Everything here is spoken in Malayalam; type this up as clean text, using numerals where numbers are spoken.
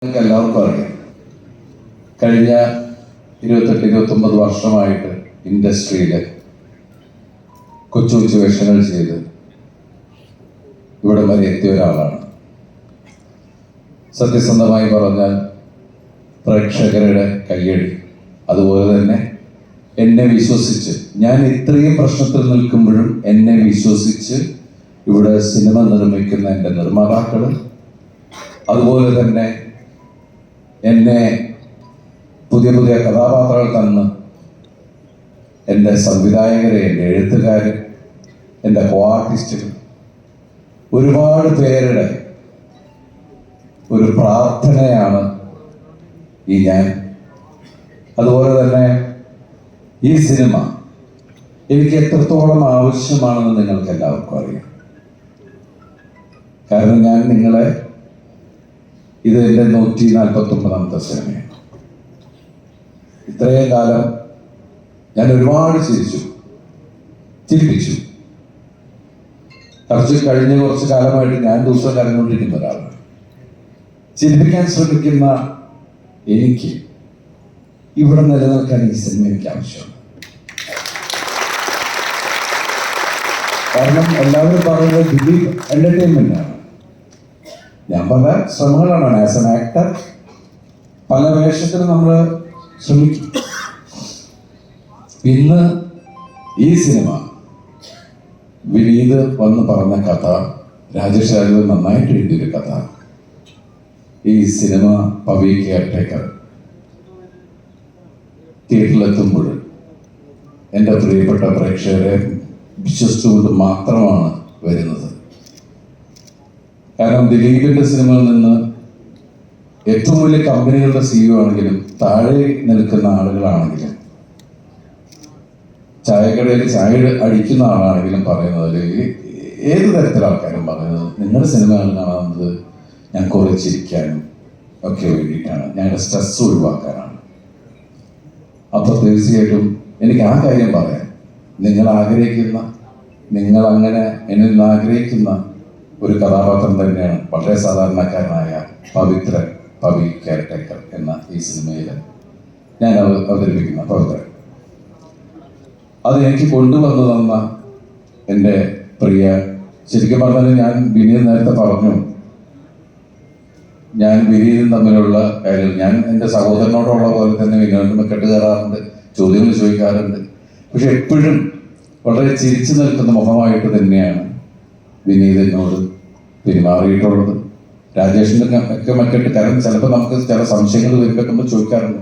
നിങ്ങൾക്ക് എല്ലാവർക്കും അറിയാം, കഴിഞ്ഞ 28-29 വർഷമായിട്ട് ഇൻഡസ്ട്രിയിൽ കൊച്ചു കൊച്ചു വേഷങ്ങൾ ചെയ്ത് ഇവിടെ വരെ എത്തിയ ഒരാളാണ്. സത്യസന്ധമായി പറഞ്ഞാൽ പ്രേക്ഷകരുടെ കയ്യടി, അതുപോലെ തന്നെ എന്നെ വിശ്വസിച്ച്, ഞാൻ ഇത്രയും പ്രശ്നത്തിൽ നിൽക്കുമ്പോഴും എന്നെ വിശ്വസിച്ച് ഇവിടെ സിനിമ നിർമ്മിക്കുന്ന എൻ്റെ നിർമ്മാതാക്കൾ, അതുപോലെ തന്നെ എന്നെ പുതിയ പുതിയ കഥാപാത്രങ്ങൾ തന്ന് എൻ്റെ സംവിധായകരെ, എൻ്റെ എഴുത്തുകാര്, എൻ്റെ കോ ആർട്ടിസ്റ്റുകൾ, ഒരുപാട് പേരുടെ ഒരു പ്രാർത്ഥനയാണ് ഈ ഞാൻ. അതുപോലെ തന്നെ ഈ സിനിമ എനിക്ക് എത്രത്തോളം ആവശ്യമാണെന്ന് നിങ്ങൾക്ക് എല്ലാവർക്കും അറിയാം. കാരണം ഞാൻ നിങ്ങളെ, ഇത് എൻ്റെ 149ാമത്തെ സിനിമയാണ്. ഇത്രയും കാലം ഞാൻ ഒരുപാട് ചിരിപ്പിച്ചു. കഴിഞ്ഞ കുറച്ച് കാലമായിട്ട് ഞാൻ ദിവസം കരഞ്ഞുകൊണ്ടിരിക്കുന്ന ഒരാളാണ്. ചിരിപ്പിക്കാൻ ശ്രമിക്കുന്ന എനിക്ക് ഇവിടെ നിലനിൽക്കാൻ ഈ സിനിമ എനിക്ക് ആവശ്യമാണ്. കാരണം എല്ലാവരും പറയുന്നത് ദിലീപ് എന്റർടൈൻമെന്റ് ആണ്. ഞാൻ പല ശ്രമങ്ങളാണ് ആസ് എൻ ആക്ടർ, പല വേഷത്തിന് നമ്മൾ ശ്രമിക്കും. ഇന്ന് ഈ സിനിമ വിനീത് വന്ന് പറഞ്ഞ കഥ, രാജേഷ് രാഘവൻ നന്നായിട്ട് എഴുതിയൊരു കഥ, ഈ സിനിമ പവി കെയർടേക്കർ തിയേറ്ററിലെത്തുമ്പോൾ എൻ്റെ പ്രിയപ്പെട്ട പ്രേക്ഷകരെ വിശ്വസിച്ചുകൊണ്ട് മാത്രമാണ് വരുന്നത്. കാരണം ദിലീപിന്റെ സിനിമയിൽ നിന്ന് ഏറ്റവും വലിയ കമ്പനികളുടെ CEO ആണെങ്കിലും, താഴെ നിൽക്കുന്ന ആളുകളാണെങ്കിലും, ചായക്കടയിൽ ചായ അടിക്കുന്ന ആളാണെങ്കിലും പറയുന്നത്, ഏത് തരത്തിലെ ആൾക്കാരും പറയുന്നത്, നിങ്ങളുടെ സിനിമകൾ കാണുന്നത് ഞാൻ കുറെ ചിരിക്കാനും ഒക്കെ വേണ്ടിയിട്ടാണ്, ഞങ്ങളുടെ സ്ട്രെസ് ഒഴിവാക്കാനാണ്. അപ്പൊ തീർച്ചയായിട്ടും എനിക്ക് ആ കാര്യം പറയാം. നിങ്ങൾ അങ്ങനെ എന്നിൽ നിന്ന് ആഗ്രഹിക്കുന്ന ഒരു കഥാപാത്രം തന്നെയാണ് വളരെ സാധാരണക്കാരനായ പവി കെയർടേക്കർ എന്ന ഈ സിനിമയിൽ ഞാൻ അവതരിപ്പിക്കുന്ന പവിത്രൻ. അത് എനിക്ക് കൊണ്ടുവന്നു തന്ന എൻ്റെ പ്രിയ, ശരിക്കും പറഞ്ഞാൽ ഞാൻ വിനീത് നേരത്തെ പറഞ്ഞു, ഞാൻ വിനീതും തമ്മിലുള്ള കാര്യം, ഞാൻ എൻ്റെ സഹോദരനോടുള്ള പോലെ തന്നെ വിനോദിനെ കെട്ടുകയറാറുണ്ട്, ചോദ്യങ്ങൾ ചോദിക്കാറുണ്ട്. പക്ഷെ എപ്പോഴും വളരെ ചിരിച്ചു നിൽക്കുന്ന മുഖമായിട്ട് തന്നെയാണ് വിനീതിനോട് പെരുമാറിയിട്ടുള്ളത്. രാജേഷിൻ്റെ ഒക്കെ മറ്റിട്ട്, കാരണം ചിലപ്പോൾ നമുക്ക് ചില സംശയങ്ങൾ വരുമ്പോൾ ചോദിക്കാറുണ്ട്,